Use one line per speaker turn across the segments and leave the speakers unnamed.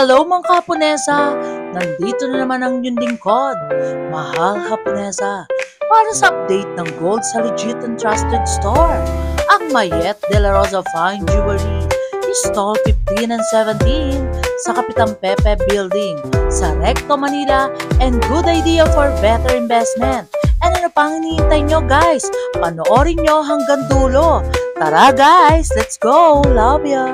Hello mga Haponesa! Nandito na naman ang inyong lingkod, Mahal Haponesa, para sa update ng gold sa legit and trusted store, ang Mayet de la Rosa Fine Jewelry, Stall 15 and 17 sa Kapitan Pepe Building sa Recto, Manila, and good idea for better investment. And ano pang hinihintay nyo guys? Panoorin nyo hanggang dulo. Tara guys, let's go! Love ya!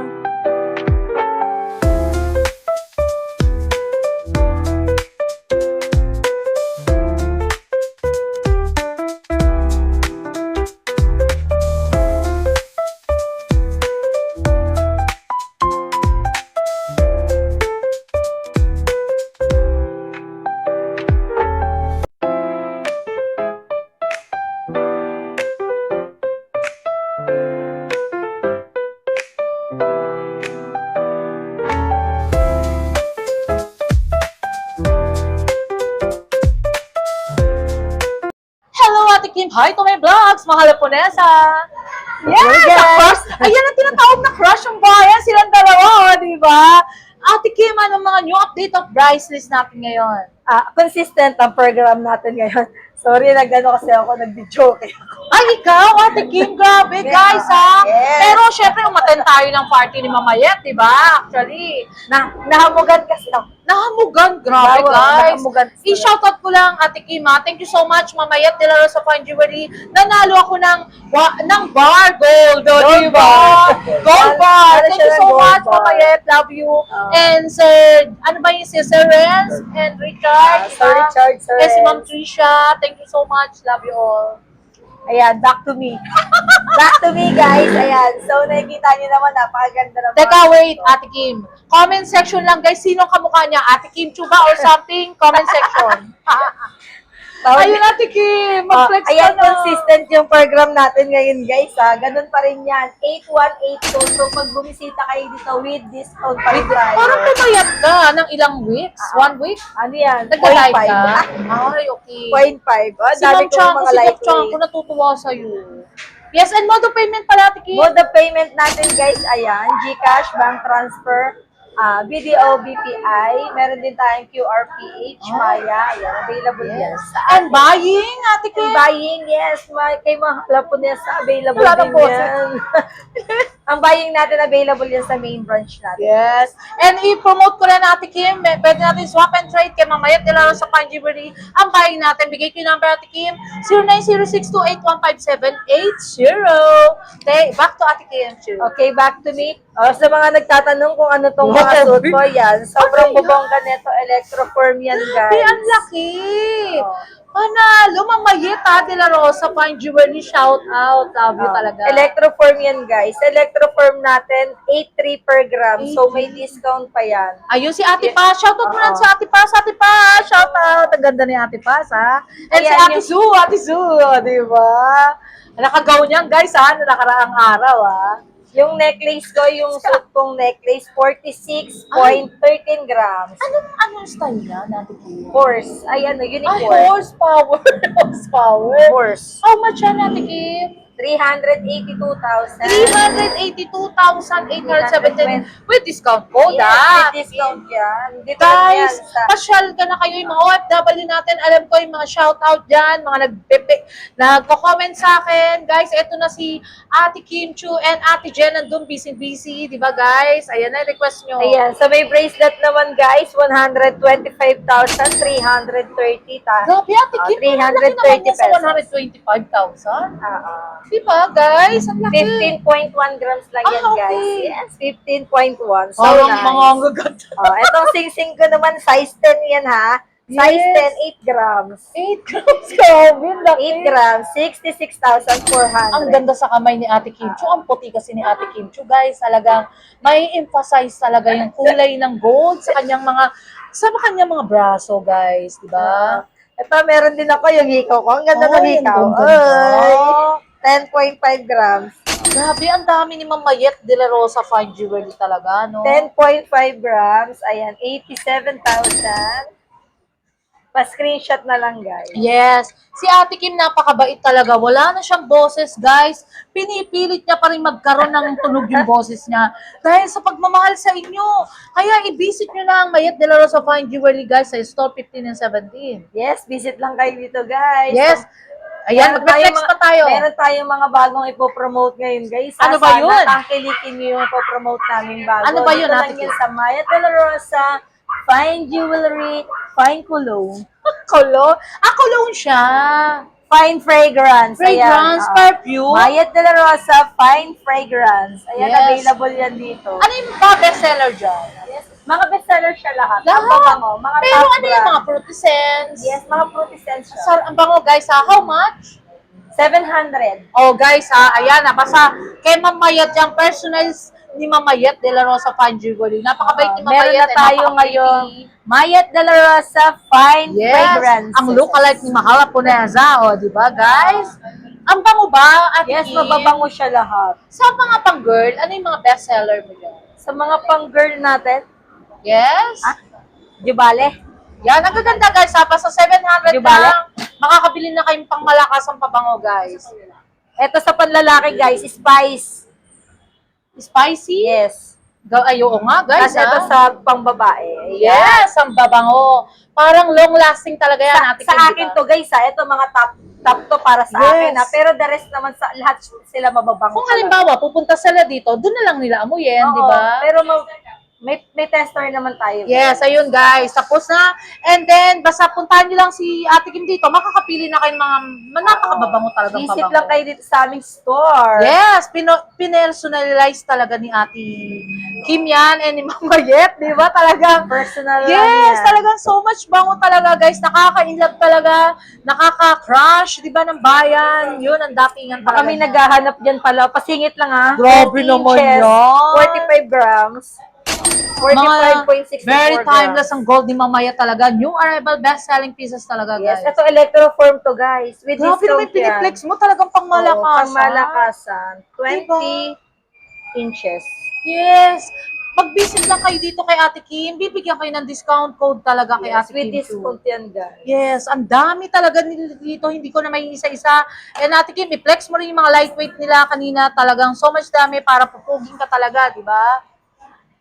Ate Kim, hi to my vlogs, Mahal Haponesa! Yes! Crush! Ayan ang tinatawag na crush ng bayan, silang dalawa, di ba? Ate Kim, anong mga new update of price list natin ngayon?
Consistent ang program natin ngayon. Sorry, nag-ano kasi ako, nag-joke ako.
Ay, ikaw, Ate Kim, grabe guys ha!
Yes.
Pero syempre, umaten tayo ng party ni Mamayet, di ba? Actually,
Nahamugan kasi ako.
nahamugan, grabe guys.
Nahamugan.
I-shoutout ko lang, Ate Kim, ha? Thank you so much, Mamayet de la Rosa Fine Jewelry. Nanalo ako ng bar gold, di ba? Gold bar. Thank you so much, Mamayet. Love you. And Sir, ano ba yung si Sir Renz and Richard?
Sir Richard, Sir
Yes, si Ma'am
Renz.
Trisha. Thank you so much. Love you all.
Ayan, back to me. Back to me, guys. Ayan. So, nakikita niyo naman, napakaganda naman.
Teka, wait, Ate Kim. Comment section lang, guys. Sino kamukha niya? Ate Kim Chuba or something? Comment section. Ayun, Ate Kim. Mag-flex ka
Ayan,
na.
consistent yung program natin ngayon, guys. Ganun pa rin yan. 8182. So, pag bumisita kayo dito with discount pa rin tayo.
Parang pumayat ka ng ilang weeks? 1 week?
Ano yan?
Nag-live
0.5.
ka? Ay, okay.
0.5. Oh,
Si
dami
Ma'am
ko
Chang,
mga
si Doc
live
Chang,
weight.
ko natutuwa sa'yo. Yes, and mode of payment pala, Ate Kim.
Mode of payment natin, guys, ayan. GCash, bank transfer, BDO, BPI. Meron din tayong QRPH, Maya. Ayan, available yan.
And buying, Ate Kim.
Buying, yes. Kay mga Haponesa, available
Wala na
din
po.
yan. Ang buying natin, available yan sa main branch natin.
Yes. And i-promote ko rin, Ate Kim. Pwede natin swap and trade kay Mamayet de la Rosa Fine Jewelry. Ang buying natin, bigay ko yung number, Ate Kim, 0906281570. Okay, back to Ate Kim.
Okay, back to me. Sa mga nagtatanong kung ano tong mga suit ko, yan. Sobrang bubongga neto, electroform yan, guys.
Ay, ang laki!
Oh.
Panalo, Mamayet de la Rosa Fine Jewelry. Shout out. Love you talaga.
Electroform yan, guys. Electroform natin, 8.3 per gram. So, may discount pa yan.
Ayun si Ate Pa. Shout out mo lang sa Ate Pa. Ate Pa. Shout out. Ang ganda ni Ate Pa, ha? And si
Ayan,
Ate Su. Ate Su. Di ba? Nakagaw niyan, guys, ha? Nakaraang araw, ha?
Yung necklace ko, yung suit kong necklace, 46.13 grams.
Anong style niya, Ate Kim?
Horse. Ay, ano,
Ay,
unicorn.
horsepower. Horsepower.
Horse.
How much yan, Ate Kim?
382,000.
382,817 with discount code,
Yes, with discount yan. Dito
Guys,
lang yan sa...
pasyal ka na kayo yung mga OFW natin. Alam ko yung mga shoutout dyan, mga nagko-comment sa akin. Guys, eto na si Ate Kim Chu and Ate Jen nandun busy-busy. Di ba, guys? Ayan na, request nyo.
Ayan, so may bracelet naman, guys, 125,330.
Grabe, Ate Kim.
330
pesos. Sa
pesos.
125,000. Di ba, guys? Ang laki.
15.1 grams lang yan,
okay.
guys. Yes, 15.1. So
Parang
nice.
mga ang gaganda.
Etong sing-sing ko naman, size 10 yan, ha? Size
Yes.
10, 8 grams.
8 grams. Grabe, ang laki.
8 grams, 66,400.
Ang ganda sa kamay ni Ate Kim Chu. Ang puti kasi ni Ate Kim Chu, guys. Talagang may emphasize talaga yung kulay ng gold sa kanyang mga braso, guys. Di ba?
Ito, meron din ako yung hikaw ko. Ang ganda ng
Ay,
hikaw.
ang ganda.
Ay, 10.5 grams.
Grabe, ang dami ni Mamayet de la Rosa Fine Jewelry talaga, no?
10.5 grams. Ayan, 87,500. Pa-screenshot na lang, guys.
Yes. Si Ate Kim napakabait talaga. Wala na siyang boses, guys. Pinipilit niya pa rin magkaroon ng tunog yung boses niya. Dahil sa pagmamahal sa inyo. Kaya i-visit nyo na ang Mayet de la Rosa Fine Jewelry, guys, sa store 15 and 17.
Yes, visit lang kayo dito, guys.
Yes. Ayan, mag-flex pa tayo.
Meron tayong mga bagong ipopromote ngayon, guys.
Ano ba yun?
Sana tangkilikin niyo yung ipopromote namin bago.
Ano ba yun,
Dito lang
Ate
yan
Kim?
sa Mayet de la Rosa Fine Jewelry, Fine Cologne.
Cologne? Ah, cologne siya.
Fine Fragrance.
Fragrance,
Ayan,
perfume.
Mayet de la Rosa Fine Fragrance. Ayan,
Yes.
available yan dito.
Ano yung mga bestseller dyan?
Yes. Mga bestseller siya lahat.
Lahat.
Ang babango. Mga
Pero
top
ano yung
brand.
mga fruity scents?
Yes, mga fruity scents siya.
So, ang bango, guys, ha? How much?
700.
Oh, guys, ha? Ayan, ha? Basta kay Ma'am Mayet yung personals ni Ma'am Mayet de la Rosa Fine Jewelry. Napakabait ni Ma'am
Meron
Mayet.
na tayo ngayon. Mayet de la Rosa Fine
Yes,
Fragrance.
ang lookalike ni Mahal Japonesa. O, di ba, guys? Ang bango ba, Ate
Yes,
Kim?
mababango siya lahat.
Sa mga pang-girl, ano yung mga bestseller mo dyan?
Sa mga pang-girl natin,
Yes?
Jubale.
Yan, ang gaganda, guys, ha? Basta 700
Di ba?
lang. Makakabili na kayong pangmalakas ang pabango, guys.
Ito sa panlalaki, guys, Spice.
Spicy?
Yes.
Ay, oo nga, guys,
Kasi ito
ha?
sa pangbabae. Ayan.
Yes, ang babango. Parang long-lasting talaga yan, Ate
Sa
Kim, di
akin
ba?
to, guys, ha? Ito mga top to para sa
Yes.
akin, ha? Pero the rest naman, sa lahat sila mababango.
Kung halimbawa, pupunta sila dito, doon na lang nila amuyin,
Oo,
di ba?
Pero may tester naman tayo.
Yes, ayun guys. Tapos na. And then, basta puntahan nyo lang si Ate Kim dito. Makakapili na kayo mga napakababango talagang
Visit
pabango.
lang kayo dito sa aming store.
Yes, pinersonalize talaga ni Ate Kim yan and ni Mama Yet, di ba? Talagang,
Personal lang
yes,
yan.
talagang so much bango talaga guys. Nakaka-inlove talaga, nakaka-crush, di ba, ng bayan. Yun, ang datingan
Baka
talaga.
may
niya.
naghahanap dyan pala. Pasingit lang, ha?
Grabe
30
naman
inches,
yan.
45 grams.
Mga
45.64
very timeless
grams.
ang gold ni Mamaya talaga. New arrival best-selling pieces talaga,
Yes,
guys.
ito electroform to, guys. With
Grabe naman
discount yan.
piniplex mo talagang pangmalakasan.
Oo, pangmalakasan. 20
Diba?
inches.
Yes. Mag-visit lang kayo dito kay Ate Kim. Bibigyan kayo ng discount code talaga kay
Yes,
Ate
with
Kim.
discount
too.
yan, guys.
Yes, ang dami talaga nila dito. Hindi ko na may isa-isa. And Ate Kim, i-flex mo rin yung mga lightweight nila kanina. Talagang so much dami para pupugin ka talaga, di ba?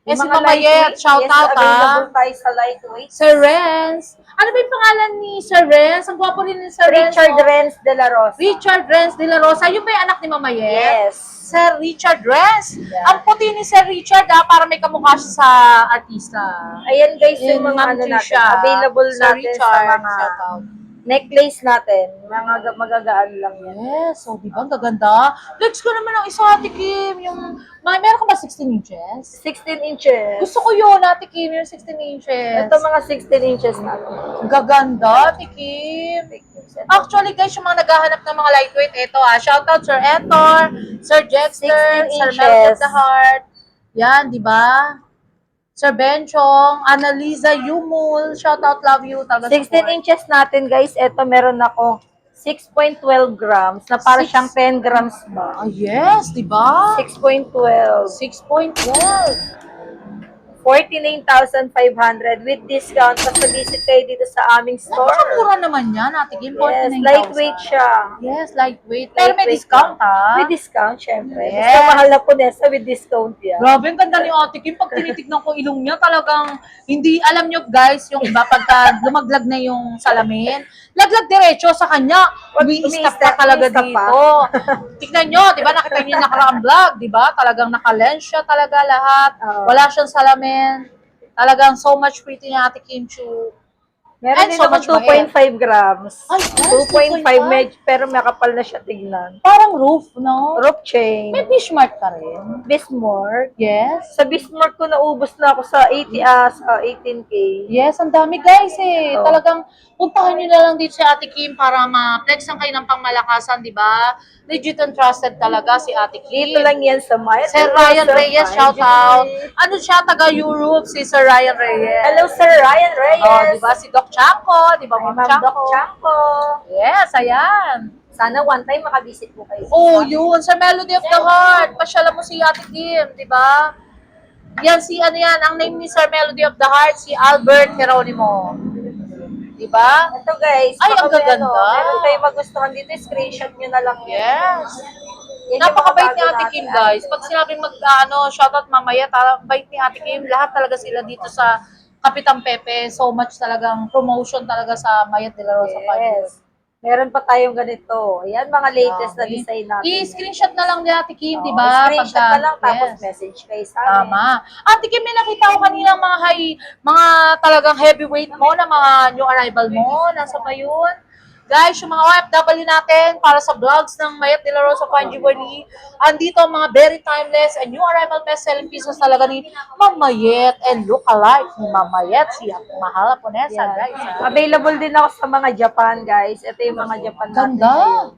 Eh, si Mama Yet, shout
yes,
out,
available tayo sa lightweight.
Sir Renz. Ano ba yung pangalan ni Sir Renz? Ang gwapo rin ni Sir Renz.
Richard
oh.
Renz de la Rosa.
Richard Renz de la Rosa. Yung ba yung anak ni Mama Yet?
Yes.
Sir Richard Renz.
Yeah.
Ang puti ni Sir Richard, para may kamukha siya sa artista.
Ayan, guys, yung mga
Ma'am
ano natin.
Tricia.
Available
Sir
natin
Richard,
sa mga
shout out.
necklace natin. Mga magagaan lang yan.
Yes, so di ba? Ang gaganda. Flex ko naman ang isa, Ate Kim. Meron ka ba 16 inches?
16 inches.
Gusto ko yun, Ate Kim, yung 16 inches.
Ito mga 16 inches natin.
Ang gaganda, Ate Kim. Actually, guys, yung mga naghahanap ng mga lightweight, ito shoutout Sir Etor, Sir Jexter,
16
Sir Melody of
inches.
the Heart. Yan, di ba? Sir Benchong, Annalisa Yumul, shoutout, love you. Talaga
16
support.
inches natin, guys. Ito meron ako 6.12 grams na para
Six-
siyang 10 grams ba?
Ah, yes, di ba?
6.12.
6.12.
49,500 with discount. Basta visit kayo dito sa aming store.
Napakamura naman yan, Ate Kim.
Yes,
49,000.
lightweight siya.
Yes, lightweight. Pero may
Lightweight
discount,
lang.
ha?
With discount, syempre.
Yes.
Basta mahal na po nesa with discount yan.
Grabe, ang ganda ni Ate Kim. Pag tinitignan ko ilong niya, talagang hindi, alam nyo guys, yung iba pagka lumaglag na yung salamin, laglag diretso sa kanya. Umi-stop pa talaga
umi-stop pa.
dito. Tignan nyo, di ba, nakita niyo yung nakaraang vlog, di ba? Talagang nakalens siya talaga lahat.
Oo.
Wala siyang salamin. Talagang so much pretty ni Ate Kim Chu.
Meron
And
din
so
naman
much mabait.
2.5 grams.
Ay, yes,
2.5
2.5.
medyo, pero makapal na siya tignan.
Parang roof, no?
Rope chain.
May fish mark ka rin.
Bismarck.
Yes.
Sa Bismarck ko naubos na ako sa 18K.
Yes, ang dami guys eh.
Oo.
Talagang puntahan nyo na lang dito si Ate Kim para ma-flexan kayo ng pangmalakasan, di ba? Legit and trusted talaga si Ate Kim.
Dito lang yan sa Mayet.
Sir Ryan Reyes, shout out. Ano siya, taga Europe, si Sir Ryan Reyes.
Hello, Sir Ryan Reyes.
Oh, di ba? Si Doc Chanko, di ba?
Ay,
Ma'am
Ma'am Doc
Chanko.
Chanko.
Yes, ayan.
Sana one time makabisit po kayo.
Oh, yun. Sa Melody of the Heart. Pasyalan mo si Ate Kim, di ba? Yan, si ano yan, ang name ni Sir Melody of the Heart, si Albert Geronimo. Di ba?
Ito guys,
Ay,
baka
ang
may
gaganda.
meron kayong magustuhan dito, screenshot nyo na lang yan.
Yes.
Yan yung
Napakabait
mga
ni
bago
Ate
natin.
Kim, guys. Pag sinabing shoutout mamaya, bait ni Ate Kim. Lahat talaga sila dito sa Kapitan Pepe. So much talagang promotion talaga sa Mayat de la Rosa
Yes. Meron pa tayong ganito. Ayan, mga latest na
Dami.
design natin.
I-screenshot na lang ni Ate Kim, di
Oo,
ba?
screenshot na lang, tapos
Yes.
message kayo sa amin.
Tama. Ate Kim, may nakita ko kanina mga talagang heavyweight mo na mga new arrival mo. Nasa pa yun? Guys, yung mga OFW natin para sa vlogs ng Mayat de la Rosa Fine Jewelry, andito ang mga very timeless and new arrival best-selling pieces talaga ni Ma'am Mayet and look-alike ni Ma'am Mayet, si Mahal Ponesa,
Yan.
guys.
Available din ako sa mga Japan, guys. Ito yung mga Japan natin.
Ganda.
ngayon.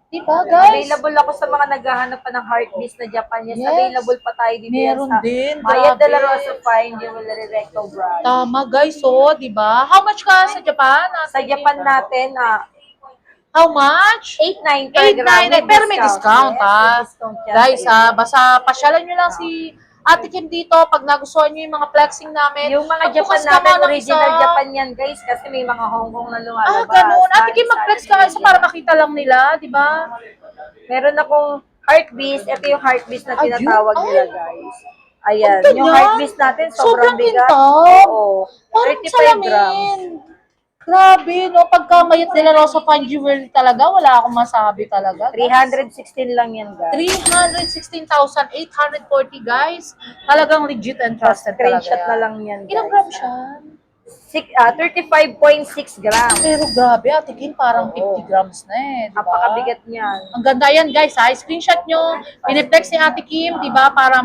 Diba, guys?
Available ako sa mga naghahanap pa ng heartbeats na Japanese.
Yes.
Available pa tayo dito yan
Meron
sa
din,
Mayat de la
grabe.
Rosa Fine Jewelry Recto Brand.
Tama, guys. So, di ba? How much ka sa Japan?
Sa Japan natin,
How much?
8.9 per gram.
8.99. Pero may discount,
Yes,
ha?
may discount yan
Guys,
sa iyo.
basta pasyalan nyo lang si Ate Kim dito pag nagustuhan nyo yung mga flexing namin.
Yung mga
Magbukas
Japan
ka
namin,
nga ng
original
isa.
Japan yan, guys, kasi may mga Hong Kong na lumalabas.
Ganun. Ate Kim, mag-flex ka
Sari-sari
isa para makita lang nila, di ba?
Meron akong heartbeats. Ito yung heartbeats na
Ayun,
tinatawag
ay.
nila, guys. Ayan,
Ang
yung
ganyan.
heartbeats natin, sobrang bigat.
kintab.
Oo,
Parang
35 grams.
salamin. Grabe, no? Pagka Mayat de la Rosa Fine Jewelry talaga, wala akong masabi talaga.
316 lang yan, guys.
316,840, guys. Talagang legit and trusted talaga
Screenshot
yan.
na lang yan, guys.
Ilang gram siya?
35.6 grams.
Pero grabe, Ate Kim, parang
Oo.
50 grams na eh, di ba?
Napakabigat niyan.
Ang ganda yan, guys, ha? Screenshot nyo, piniplex ni Ate Kim, di ba? Para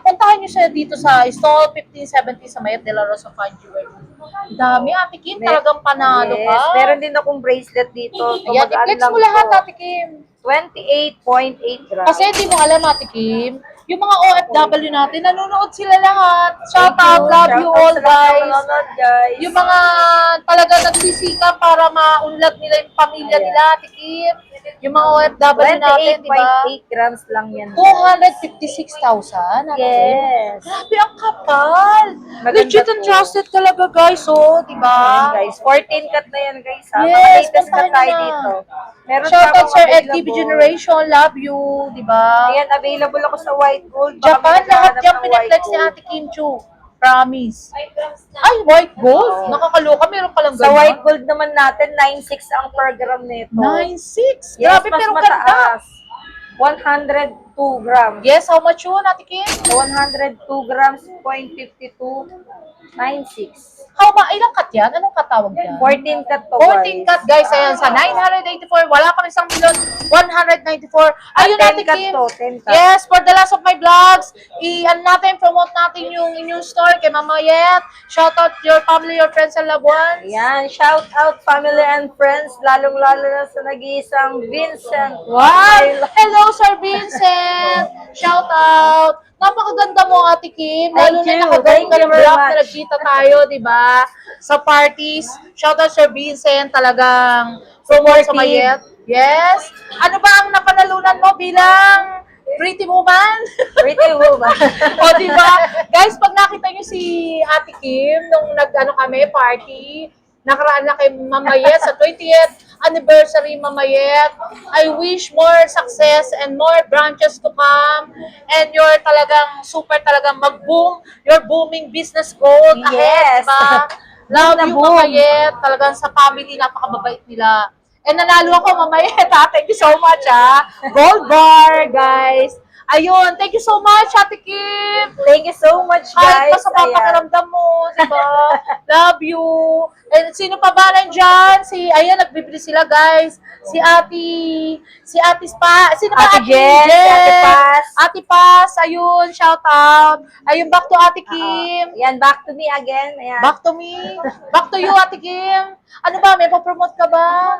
puntahan nyo siya dito sa stall 1570 sa Mayat de la Rosa Fine Jewelry. Ang dami, Ate Kim, talagang panalo ka.
Yes, meron din akong bracelet dito.
Ayan,
Tumagaan
i-flex
lang
mo lahat,
to.
Ate Kim.
28.8 grams.
Kasi di mo alam, Ate Kim, yung mga OFW natin, nanonood sila lahat. Shout
Thank
out,
you.
love
Shout
you
out
all,
sa lahat ng
guys.
manonood, guys.
Yung mga talaga nagsisikap para maunlad nila yung pamilya
Ayan.
nila, Ate Kim. Yung mga OFW natin, di ba?
28.8 grams lang yan.
256,000, Ate Kim.
Yes.
Grabe, ang kapal.
Maganda
Legit and
to.
trusted talaga, guys. Oh, di
Ayan,
ba?
guys. 14 cut na yan, guys. Ha? Mga
Yes,
latest cut
puntahan
tayo
nyo na.
dito. Meron
Shout
pa
out
akong
Sir Ed
available.
TV Generation. Love you, di ba?
Ayan, available ako sa white gold. Baka
Japan,
may
lahat
naghahanap
yan
ng
piniflex
white
ni
gold.
Ate Kim Chu. Promise. Ay, white gold? Nakakaloka, meron palang
Sa
ganyan.
white gold naman natin, 9.6 ang per gram nito.
9.6.
Yes,
Grabe,
mas
pero ganda.
mataas. 102 grams.
Yes, how much yun, Ate Kim?
102 grams, 0.52, 9.6.
Ilang cut yan? Anong katawag yan?
14 cut to,
14 cut, guys. Ayan, sa 984, wala pang 1,194. Ayun,
10
Ate
cut
Kim.
to, 10 cut.
Yes, for the last of my vlogs, promote natin yung inyong store kay Mama Yet. Shout out your family, your friends, and loved ones.
Ayan, shout out family and friends, lalong-lalo na sa nag-iisang Vincent.
Wow! Hello, Sir Vincent! Shout out! Napakaganda mo, Ate Kim. Lalo
Thank
na
you.
nakagaling
Thank
ka
you
ng
very
vlog
much.
na nagkita tayo, di ba? Sa parties. Shout out, Sir Vincent. Talagang promote sa
Supportive.
Mayet. Yes. Ano ba ang napanalunan mo bilang pretty woman?
Pretty woman.
O, di ba? Guys, pag nakita niyo si Ate Kim nung kami, party, nakaraan na kay Mama Yet sa 20th anniversary, Mama Yet. I wish more success and more branches to come and you're talagang super talagang mag-boom, your booming business growth ahead,
Yes.
diba? Love you, Mama Yet. Talagang sa family, napakababait nila. And nanalo ako, Mama Yet, ha? Thank you so much, ha? Gold bar, guys. Ayun, thank you so much, Ate Kim.
Thank you so much,
Kahit pa
guys.
sa
Ayan.
papakiramdam mo, di ba? Love you. And sino pa ba nandyan? Ayan, nagbibili sila, guys. Si Ate Spa, sino ba?
Ate Jen, si Ate Paz.
Ate Paz, ayun, shout out. Ayun, back to Ate Kim.
Ayan, back to me again. Ayan.
Back to me. Back to you, Ate Kim. Ano ba, may papromote ka ba?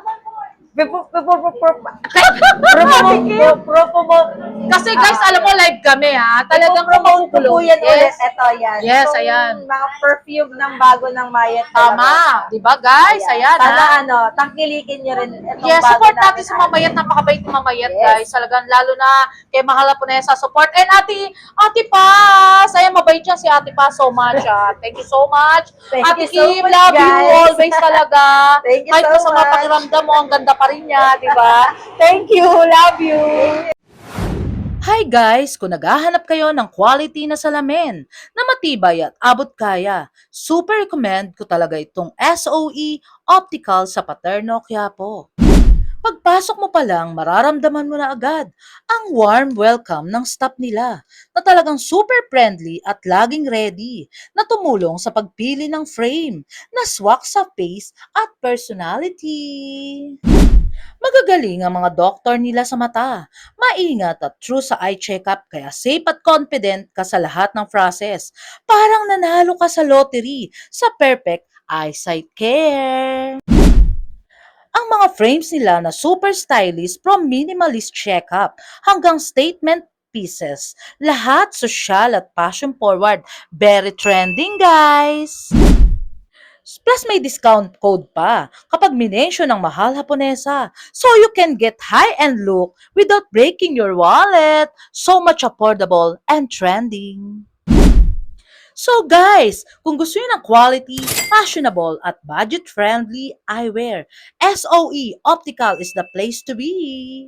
Kasi guys, alam mo, live kami ha. Talagang
promote ko po yan ulit.
Yes.
Ito, yan.
Yes,
So,
ayan.
mga perfume ng bago ng Mayet.
Tama. Diba guys? Ayan
Sana
ha.
tangkilikin nyo rin itong
Yes,
bago
support
namin.
natin si Mamayat. Napakabait ni Mamayat,
Yes.
guys. Talagang lalo na kay Mahal Haponesa support. And Ate Paz. Ayan, mabait siya si Ate Paz so much. Thank you so much.
Thank
Ate
you so
Kim,
much,
love you
guys.
always talaga.
Thank you
Kahit
so
masama
much.
pakiramdam mo, ang ganda pa rin niya, di ba?
Thank you. Love you.
Hi guys! Kung naghahanap kayo ng quality na salamin na matibay at abot kaya, super recommend ko talaga itong SOE Optical sa Paterno, Quiapo. Pagpasok mo pa lang, mararamdaman mo na agad ang warm welcome ng staff nila na talagang super friendly at laging ready na tumulong sa pagpili ng frame na swak sa face at personality. Magagaling ang mga doktor nila sa mata, maingat at true sa eye checkup kaya safe at confident ka sa lahat ng process. Parang nanalo ka sa lottery sa perfect eyesight care. Ang mga frames nila na super stylish from minimalist checkup hanggang statement pieces. Lahat social at fashion forward. Very trending guys! Plus may discount code pa kapag minensyon ng Mahal Haponesa. So you can get high-end look without breaking your wallet. So much affordable and trending. So guys, kung gusto niyo ng quality, fashionable at budget-friendly eyewear, SOE Optical is the place to be.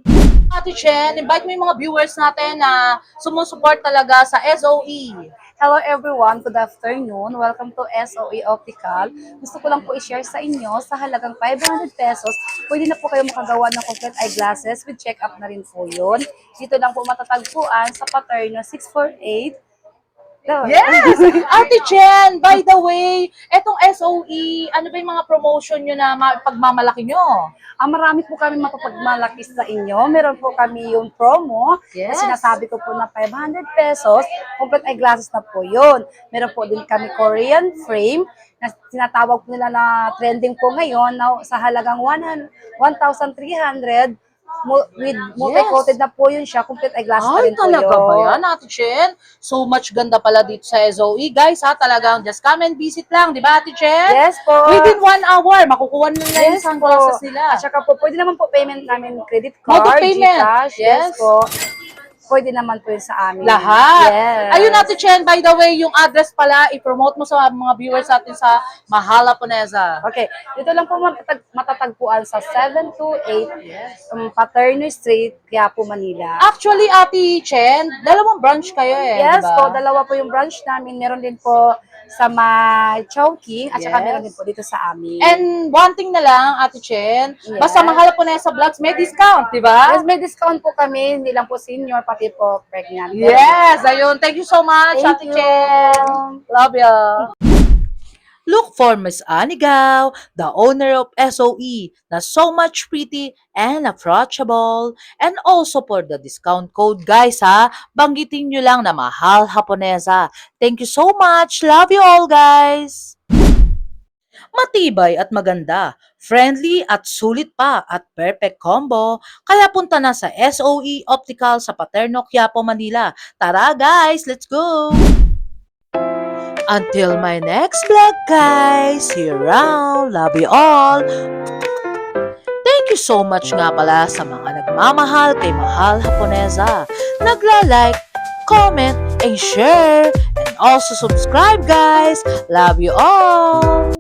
Ate Chen, invite mo yung mga viewers natin na sumusuport talaga sa SOE.
Hello everyone, good afternoon. Welcome to SOE Optical. Gusto ko lang po i-share sa inyo sa halagang 500 pesos. Pwede na po kayo makagawa ng complete eyeglasses with check-up na rin po yun. Dito lang po matatagpuan sa Paterno 648.
Yes! Ate Chen, by the way, etong SOE, ano ba yung mga promotion nyo na pagmamalaki nyo?
Marami po kami mapapagmalaki sa inyo. Meron po kami yung promo.
Yes.
Na sinasabi ko po na 500 pesos. Complete eyeglasses na po yun. Meron po din kami Korean frame na sinatawag po nila na trending po ngayon na sa halagang 1,300 with multi-coated na po yun siya. Complete eyeglasses na
Ay,
rin po
talaga
yun.
ba yan, Ate Chen? So much ganda pala dito sa SOE. Guys, talagang just come and visit lang, di ba, Ate Chen?
Yes po.
Within 1 hour, makukuha nyo na yung
Yes po.
sunglasses nila.
At saka po, pwede naman po payment namin credit
Mode of
card,
payment.
GCash.
Yes.
Yes po. Pwede naman po yun sa amin.
Lahat.
Yes.
Ayun, Ate Chen, by the way, yung address pala, i-promote mo sa mga viewers natin sa Mahal Haponesa.
Okay. Dito lang po matatagpuan sa 728 Paterno Street, Quiapo, Manila.
Actually, Ate Chen, dalawang branch kayo
Yes
diba?
po, dalawa po yung branch namin. Meron din po sa Chowking at saka
Yes.
meron din po dito sa amin.
And one thing na lang, Ate Chen,
Yes.
basta Mahal Haponesa Vlogs, may discount, di ba?
Yes, may discount po kami. Hindi lang po senior, pati po pregnant.
Yes, ayun. Thank you so much,
Thank
Ate
you.
Chen. Love you. Look for Miss Anigaw, the owner of SOE, na so much pretty and approachable. And also for the discount code, guys, ha? Banggitin nyo lang na Mahal Haponesa. Thank you so much. Love you all, guys. Matibay at maganda, friendly at sulit pa at perfect combo. Kaya punta na sa SOE Optical sa Paterno, Quiapo, Manila. Tara guys, let's go! Until my next vlog guys, see you around, love you all. Thank you so much nga pala sa mga nagmamahal kay Mahal Haponesa. Nagla-like, comment, and share. And also subscribe guys. Love you all.